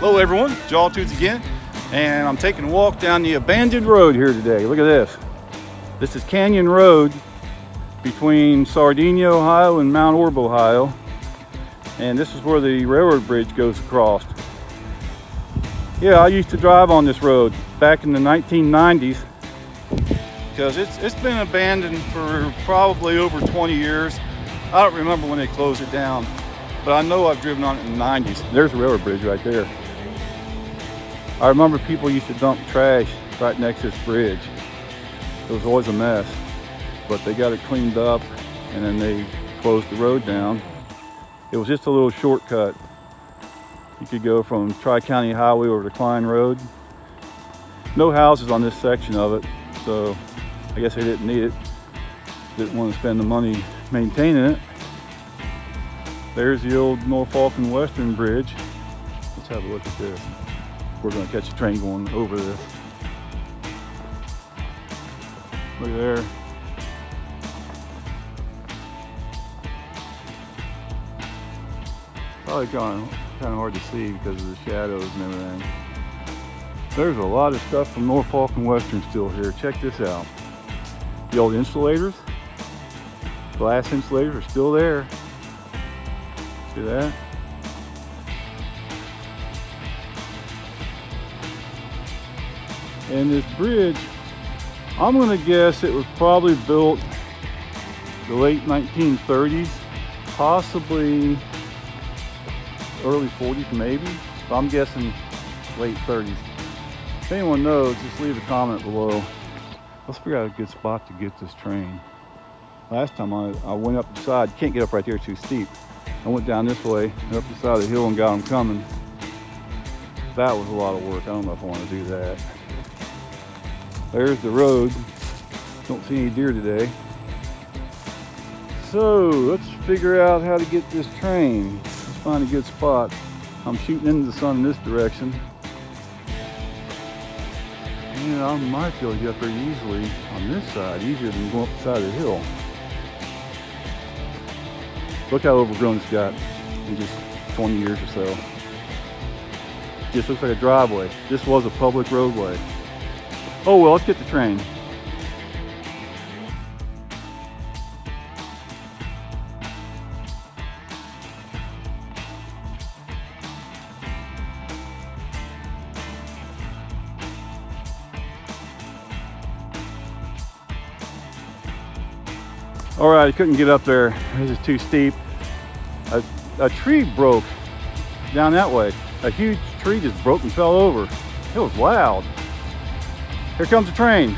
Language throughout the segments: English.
Hello everyone, Jawtooths again, and I'm taking a walk down the abandoned road here today. Look at this. This is Canyon Road between Sardinia, Ohio and Mount Orab, Ohio. And this is where the railroad bridge goes across. Yeah, I used to drive on this road back in the 1990s because it's been abandoned for probably over 20 years. I don't remember when they closed it down, but I know I've driven on it in the 90s. There's the railroad bridge right there. I remember people used to dump trash right next to this bridge. It was always a mess, but they got it cleaned up and then they closed the road down. It was just a little shortcut. You could go from Tri-County Highway over to Klein Road. No houses on this section of it, so I guess they didn't need it. Didn't want to spend the money maintaining it. There's the old Norfolk and Western Bridge. Let's have a look at this. We're going to catch a train going over this. Look there. Probably kind of hard to see because of the shadows and everything. There's a lot of stuff from Norfolk and Western still here. Check this out. The old insulators, glass insulators are still there. See that? And this bridge, I'm gonna guess it was probably built the late 1930s, possibly early 40s maybe. So I'm guessing late 30s. If anyone knows, just leave a comment below. Let's figure out a good spot to get this train. Last time I went up the side, you can't get up right there, too steep. I went down this way, up the side of the hill and got them coming. That was a lot of work. I don't know if I want to do that. There's the road. Don't see any deer today. So let's figure out how to get this train. Let's find a good spot. I'm shooting into the sun in this direction. And I might be able to get up there easily on this side, easier than going up the side of the hill. Look how overgrown it's got in just 20 years or so. Just looks like a driveway. This was a public roadway. Oh well, let's get the train. All right, I couldn't get up there. This is too steep. A tree broke down that way. A huge tree just broke and fell over. It was loud. Here comes the train.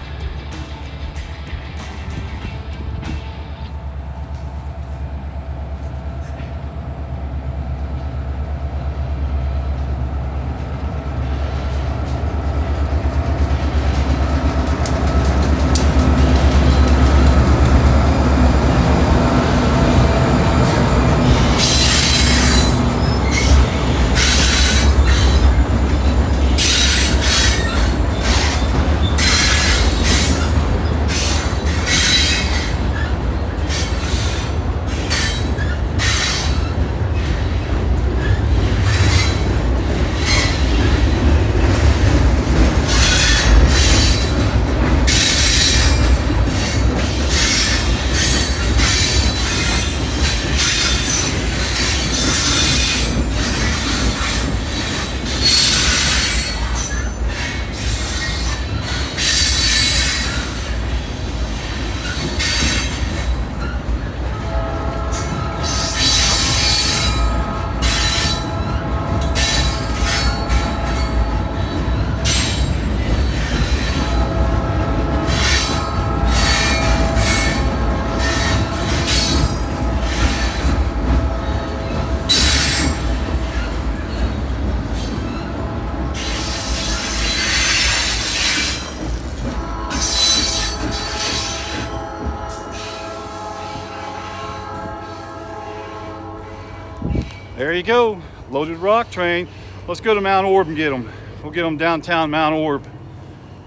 There you go, loaded rock train. Let's go to Mount Orab and get them. We'll get them downtown Mount Orab.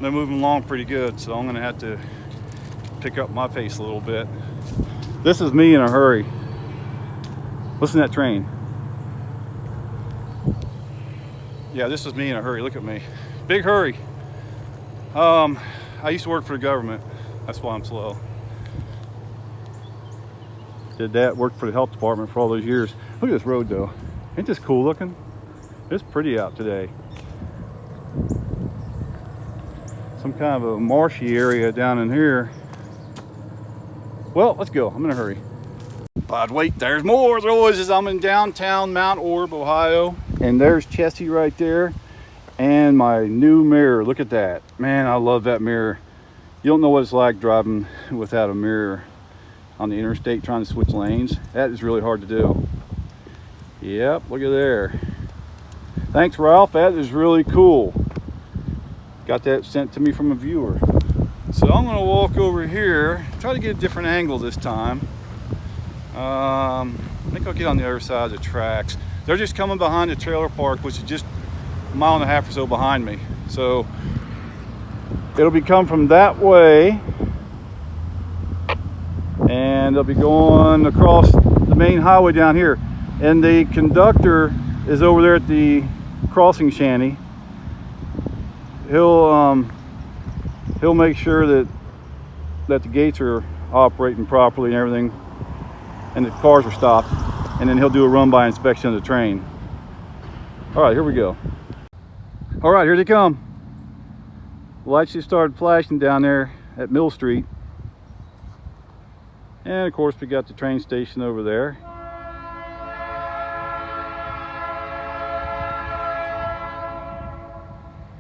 They're moving along pretty good, so I'm gonna have to pick up my pace a little bit. This is me in a hurry. Listen to that train. Yeah, this is me in a hurry. Look at me. Big hurry. I used to work for the government. That's why I'm slow. Did that, worked for the health department for all those years. Look at this road though. Ain't this cool looking? It's pretty out today. Some kind of a marshy area down in here. Well, let's go. I'm in a hurry. But wait, there's more. There always is. I'm in downtown Mount Orab, Ohio. And there's Chessie right there. And my new mirror. Look at that. Man, I love that mirror. You don't know what it's like driving without a mirror on the interstate trying to switch lanes. That is really hard to do. Yep, look at there. Thanks, Ralph. That is really cool. Got that sent to me from a viewer. So I'm going to walk over here, try to get a different angle this time. I think I'll get on the other side of the tracks. They're just coming behind the trailer park, which is just a mile and a half or so behind me. So it'll be come from that way, and they'll be going across the main highway down here. And the conductor is over there at the crossing shanty. He'll make sure that the gates are operating properly and everything, and the cars are stopped, and then he'll do a run-by inspection of the train. All right, here we go. All right, here they come. The lights just started flashing down there at Mill Street, and of course we got the train station over there.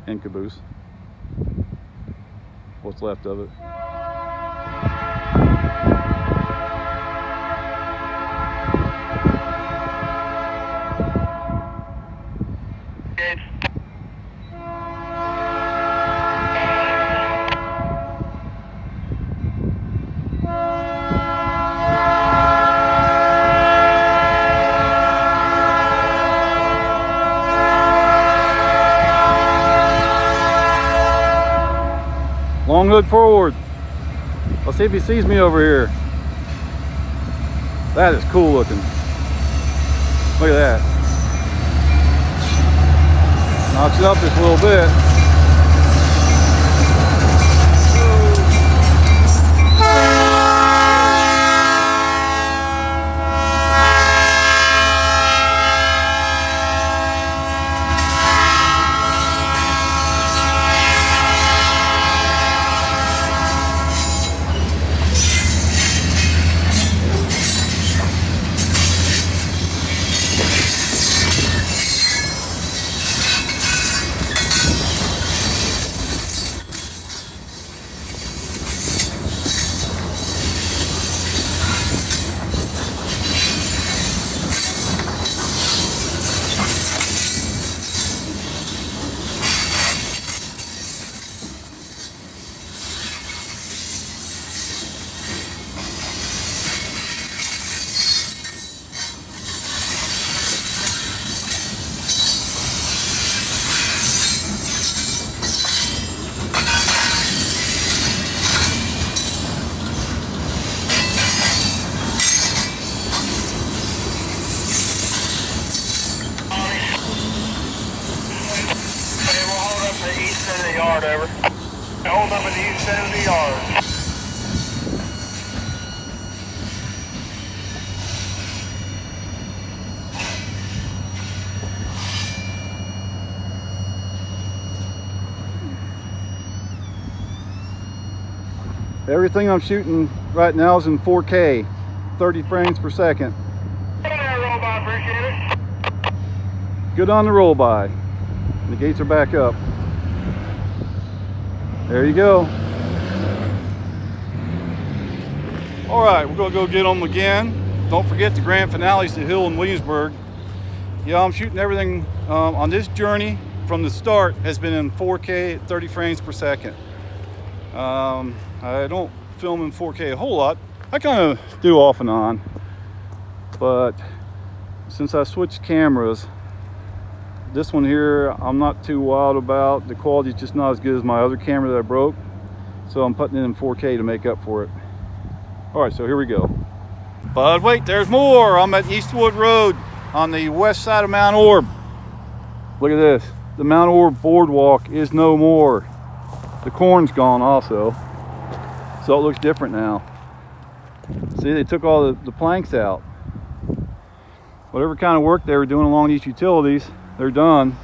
And caboose. What's left of it. Long hood forward. Let's see if he sees me over here. That is cool looking. Look at that. Knocks it up just a little bit. Over. Hold up at the east end of the yard. Everything I'm shooting right now is in 4K, 30 frames per second. Good on the roll by, appreciate it. Good on the roll by. The gates are back up. There you go. All right, we're gonna go get them again. Don't forget the grand finale's the hill in Williamsburg. Yeah, I'm shooting everything on this journey from the start has been in 4K at 30 frames per second. I don't film in 4K a whole lot. I kind of do off and on, but since I switched cameras, this one here I'm not too wild about. The quality's just not as good as my other camera that I broke, so I'm putting it in 4K to make up for it. All right, so here we go. But wait, there's more. I'm at Eastwood Road on the west side of Mount Orab. Look at this. the Mount Orab boardwalk is no more. The corn's gone also, so it looks different now. See, they took all the planks out. Whatever kind of work they were doing along these utilities, they're done.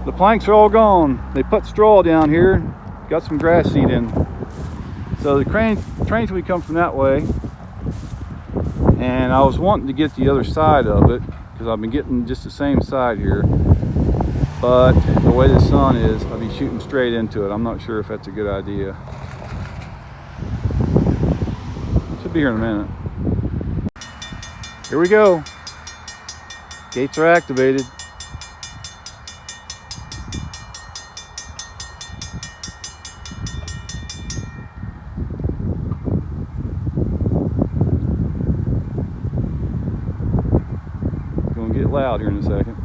The planks are all gone. They put straw down here, got some grass seed in. So the trains will come from that way. And I was wanting to get the other side of it because I've been getting just the same side here. But the way the sun is, I'll be shooting straight into it. I'm not sure if that's a good idea. Should be here in a minute. Here we go. Gates are activated. Gonna get loud here in a second.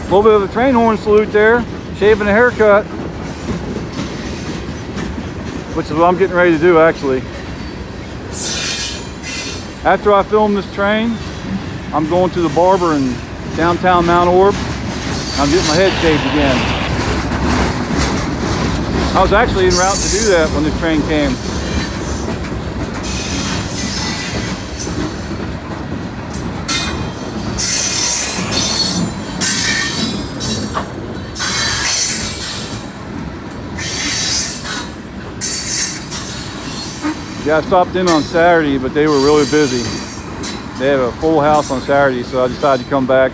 A little bit of a train horn salute there, shaving a haircut, which is what I'm getting ready to do actually. After I film this train, I'm going to the barber in downtown Mount Orab. I'm getting my head shaved again. I was actually en route to do that when this train came. Yeah, I stopped in on Saturday, but they were really busy. They have a full house on Saturday, so I decided to come back.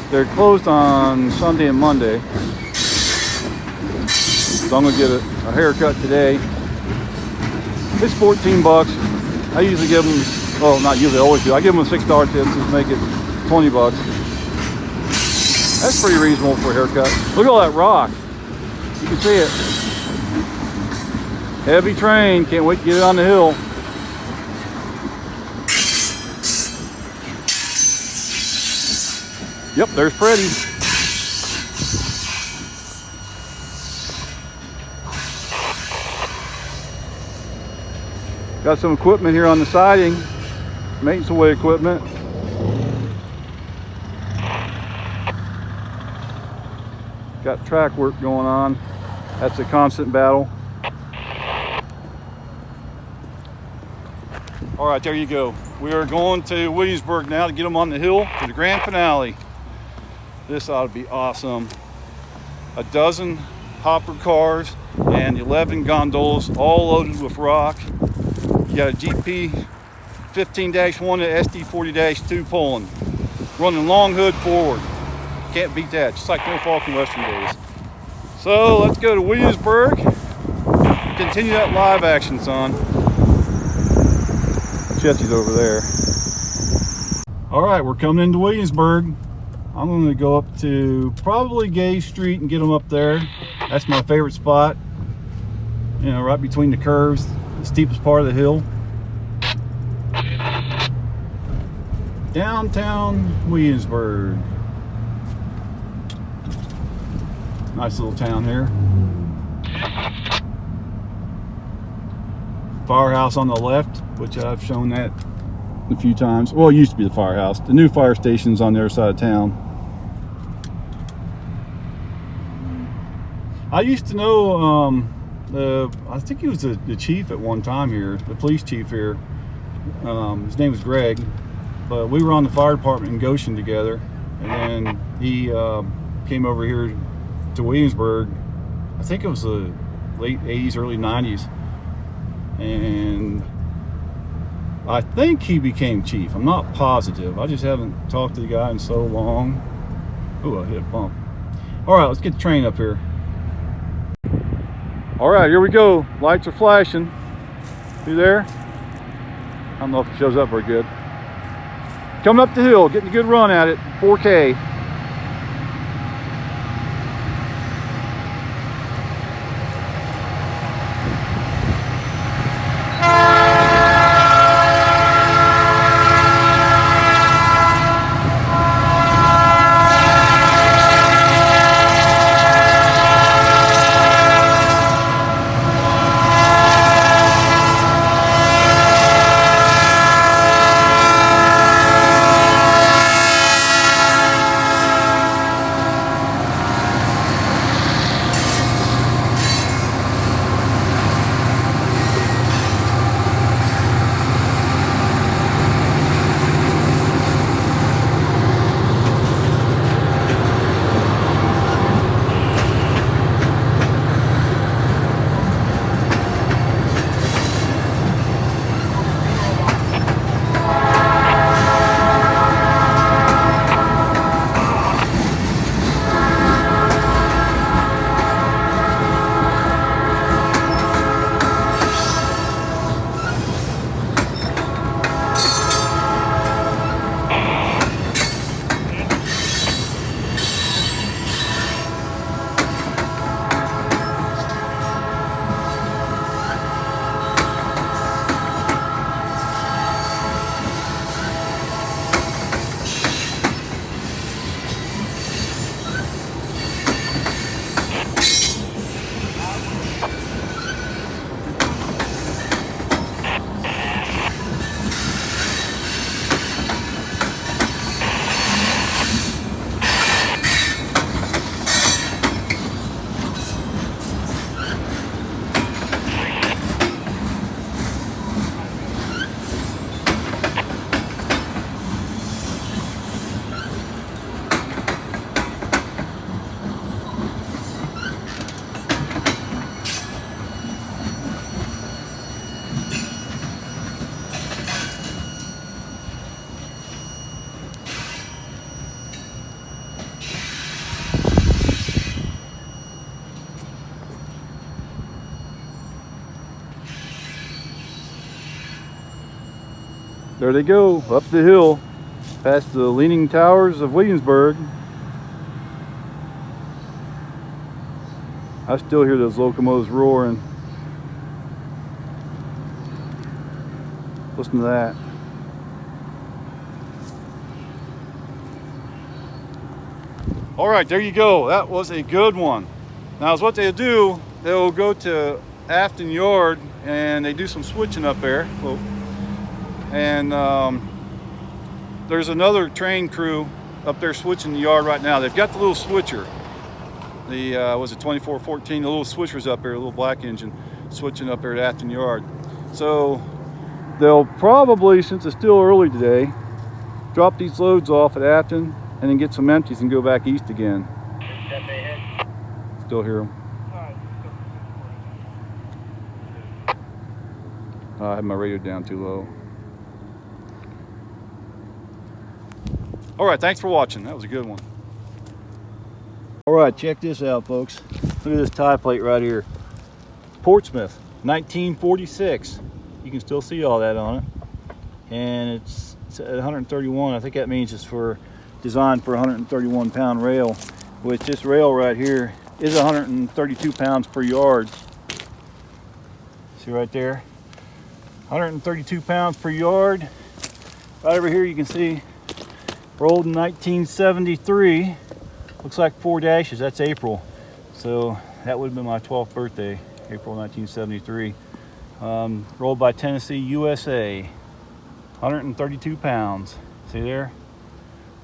They're closed on Sunday and Monday. So I'm gonna get a haircut today. It's 14 bucks. I usually give them, well, not usually, I always do. I give them a $6 tip to make it 20 bucks. That's pretty reasonable for a haircut. Look at all that rock. You can see it. Heavy train, can't wait to get it on the hill. Yep, there's Freddie. Got some equipment here on the siding, maintenance away equipment. Got track work going on. That's a constant battle. All right, there you go. We are going to Williamsburg now to get them on the hill for the grand finale. This ought to be awesome. A dozen hopper cars and 11 gondolas, all loaded with rock. You got a GP 15-1 to SD 40-2 pulling, running long hood forward. Can't beat that, just like Norfolk and Western days. So let's go to Williamsburg, continue that live action, son. Jesse's over there. All right, we're coming into Williamsburg. I'm going to go up to probably Gay Street and get them up there. That's my favorite spot. You know, right between the curves, the steepest part of the hill. Downtown Williamsburg. Nice little town here. Firehouse on the left, which I've shown that a few times. Well, it used to be the firehouse. The new fire station's on the other side of town. I used to know, I think he was the chief at one time here, the police chief here. His name was Greg, but we were on the fire department in Goshen together, and then he came over here to Williamsburg. I think it was the late 80s, early 90s. And I think he became chief. I'm not positive. I just haven't talked to the guy in so long. Ooh, I hit a bump. All right, let's get the train up here. All right, here we go. Lights are flashing. See there? I don't know if it shows up very good. Coming up the hill, getting a good run at it, 4K. There they go, up the hill, past the leaning towers of Williamsburg. I still hear those locomotives roaring. Listen to that. All right, there you go. That was a good one. Now, is what they'll do, they'll go to Afton Yard and they do some switching up there. Well, and there's another train crew up there switching the yard right now. They've got the little switcher. The was it 2414? The little switcher's up there, a little black engine switching up there at Afton Yard. So they'll probably, since it's still early today, drop these loads off at Afton and then get some empties and go back east again. Still hear them. I have my radio down too low. All right, thanks for watching. That was a good one. All right, check this out, folks. Look at this tie plate right here. Portsmouth, 1946. You can still see all that on it. And it's at 131. I think that means it's designed for a 131 pound rail, which this rail right here is 132 pounds per yard. See right there? 132 pounds per yard. Right over here you can see rolled in 1973. Looks like 4 dashes, that's April. So that would have been my 12th birthday, April 1973. Rolled by Tennessee, USA. 132 pounds. See there?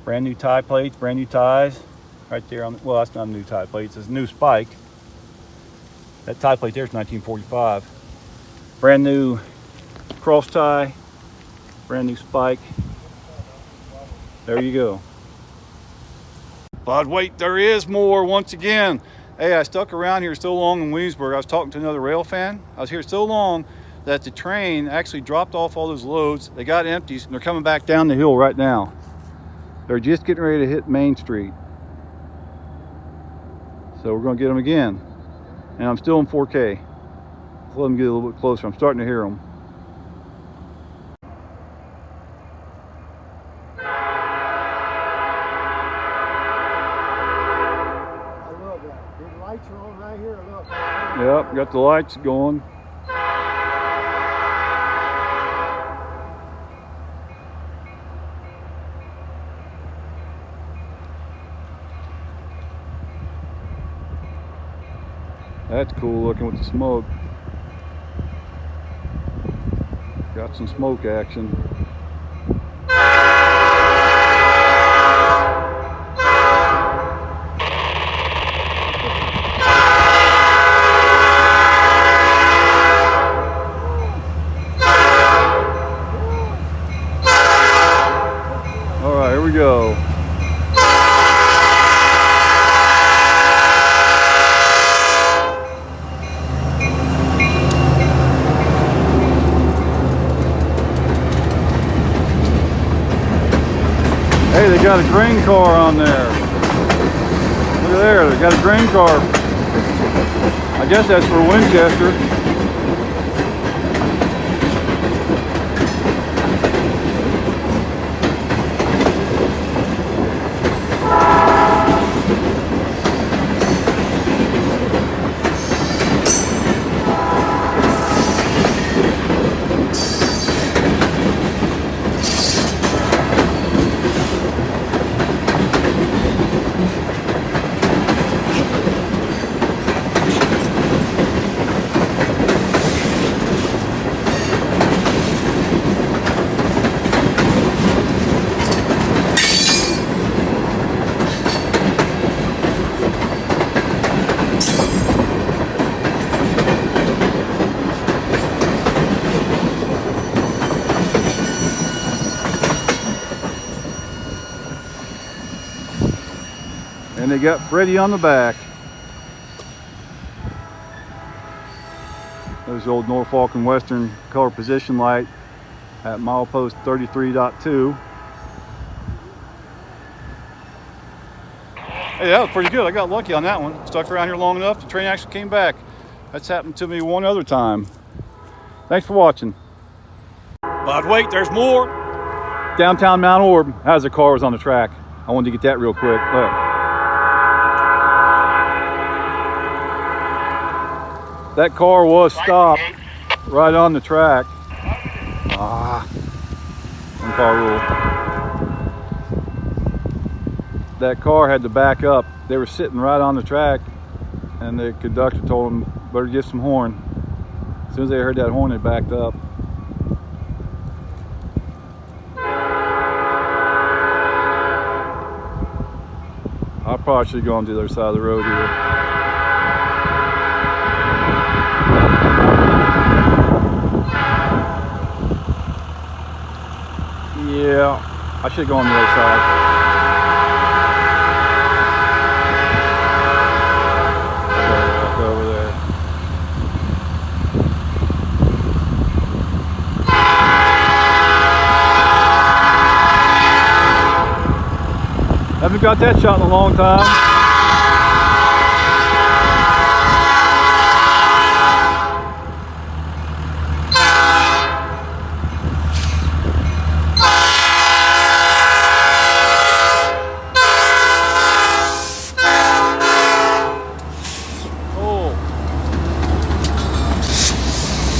Brand new tie plates, brand new ties. Right there on, well, that's not a new tie plate, it's a new spike. That tie plate there is 1945. Brand new cross tie, brand new spike. There you go. But wait, there is more once again. Hey, I stuck around here so long in Williamsburg. I was talking to another rail fan. I was here so long that the train actually dropped off all those loads. They got empties and they're coming back down the hill right now. They're just getting ready to hit Main Street. So we're gonna get them again. And I'm still in 4K. Let them get a little bit closer. I'm starting to hear them. I love that. The lights are on right here. Look. Yep, got the lights going. That's cool looking with the smoke. Got some smoke action. All right, here we go. Hey, they got a grain car on there. Look at there, they got a grain car. I guess that's for Winchester. And they got Freddie on the back. There's the old Norfolk and Western color position light at milepost 33.2. Hey, that was pretty good. I got lucky on that one. Stuck around here long enough, the train actually came back. That's happened to me one other time. Thanks for watching. But wait, there's more. Downtown Mount Orab, as the car was on the track. I wanted to get that real quick. Look. That car was stopped right on the track. One car rule. That car had to back up. They were sitting right on the track, and the conductor told them, better give some horn. As soon as they heard that horn, they backed up. I probably should go on to the other side of the road here. Yeah, I should go on the other side. Okay, over there. Haven't got that shot in a long time.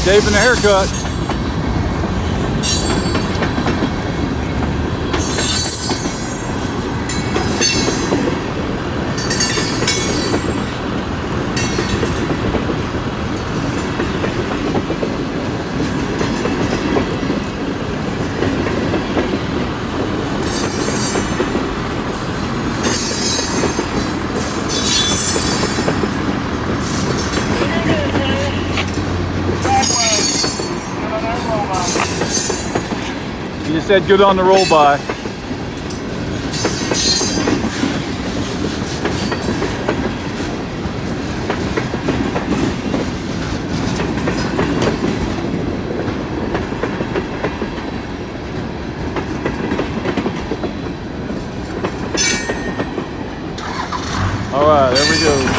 Saving the haircut. You said good on the roll by. All right, there we go.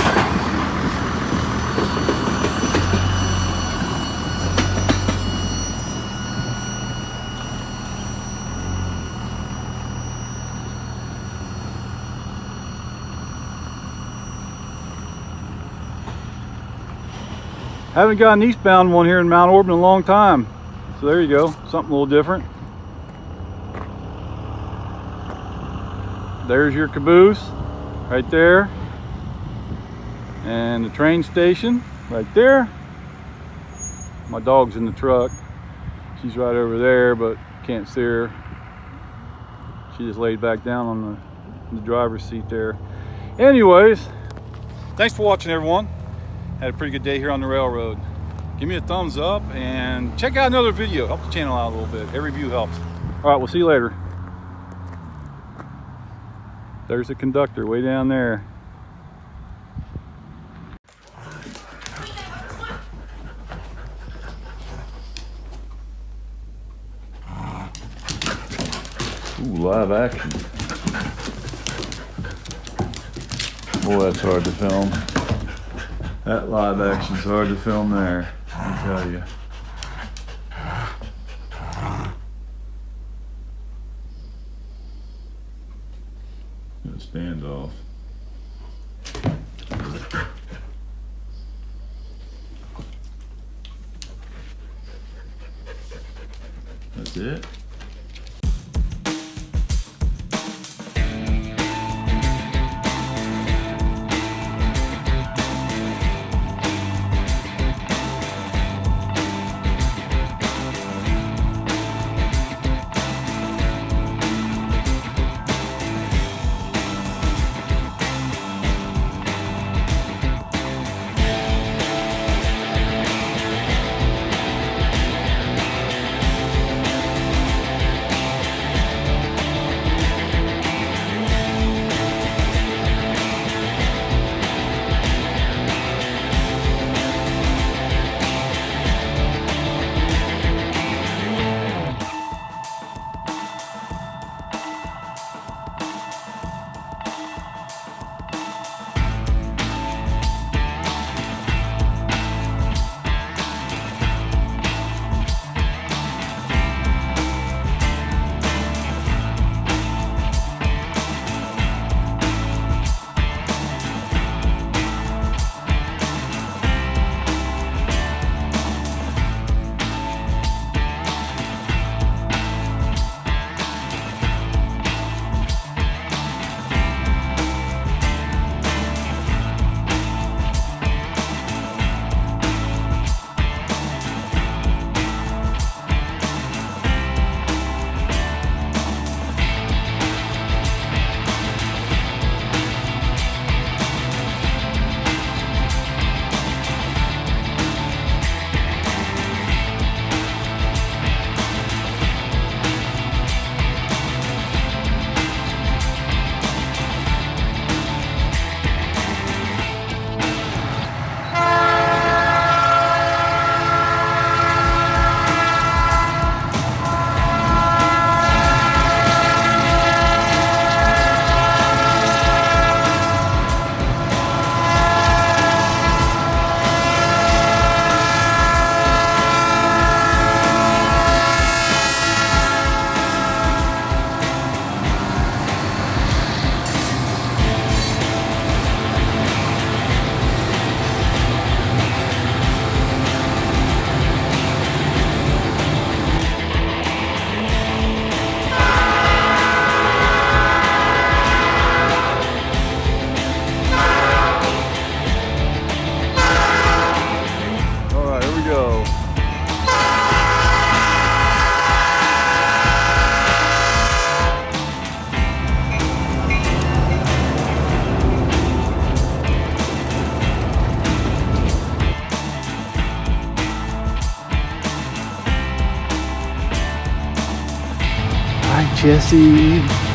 Haven't got an eastbound one here in Mount Orab in a long time. So there you go, something a little different. There's your caboose right there. And the train station right there. My dog's in the truck. She's right over there, but can't see her. She just laid back down on the driver's seat there. Anyways, thanks for watching, everyone. Had a pretty good day here on the railroad. Give me a thumbs up and check out another video. Help the channel out a little bit. Every view helps. All right, we'll see you later. There's the conductor way down there. Ooh, live action. Boy, that's hard to film. That live action's hard to film there, I tell you. A standoff. That's it. Jesse.